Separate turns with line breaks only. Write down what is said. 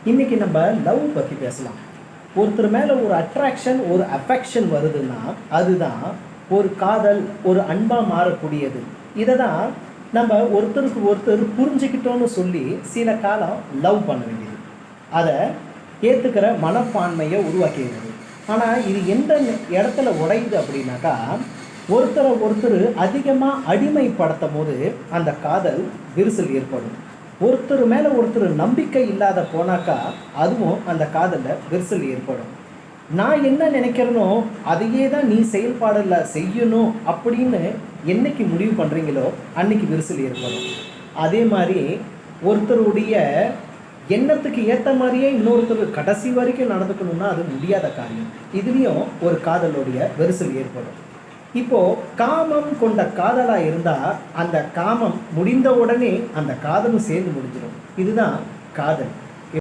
இன்றைக்கி நம்ம லவ் பற்றி பேசலாம். ஒருத்தர் மேலே ஒரு அட்ராக்ஷன், ஒரு அஃபெக்ஷன் வருதுன்னா அதுதான் ஒரு காதல், ஒரு அன்பாக மாறக்கூடியது. இதை தான் நம்ம ஒருத்தருக்கு ஒருத்தர் புரிஞ்சுக்கிட்டோன்னு சொல்லி சில காலம் லவ் பண்ண வேண்டியது, அதை ஏற்றுக்கிற மனப்பான்மையை உருவாக்கிடுது. ஆனால் இது எந்த இடத்துல உடையுது அப்படின்னாக்கா, ஒருத்தரை ஒருத்தர் அதிகமாக அடிமைப்படுத்தும் போது அந்த காதல் விரிசல் ஏற்படும். ஒருத்தர் மேலே ஒருத்தர் நம்பிக்கை இல்லாத போனாக்கா அதுவும் அந்த காதலில் விரிசல் ஏற்படும். நான் என்ன நினைக்கிறேனோ அதையே தான் நீ செயல்பாடில் செய்யணும் அப்படின்னு என்னைக்கு முடிவு பண்ணுறீங்களோ அன்னைக்கு விரிசல் ஏற்படும். அதே மாதிரி ஒருத்தருடைய எண்ணத்துக்கு ஏற்ற மாதிரியே இன்னொருத்தர் கடைசி வரைக்கும் நடந்துக்கணும்னா அது முடியாத காரியம். இதுலேயும் ஒரு காதலுடைய விரிசல் ஏற்படும். இப்போது காமம் கொண்ட காதலாக இருந்தால் அந்த காமம் முடிந்த உடனே அந்த காதலும் சேர்ந்து முடிஞ்சிடும். இதுதான் காதல்.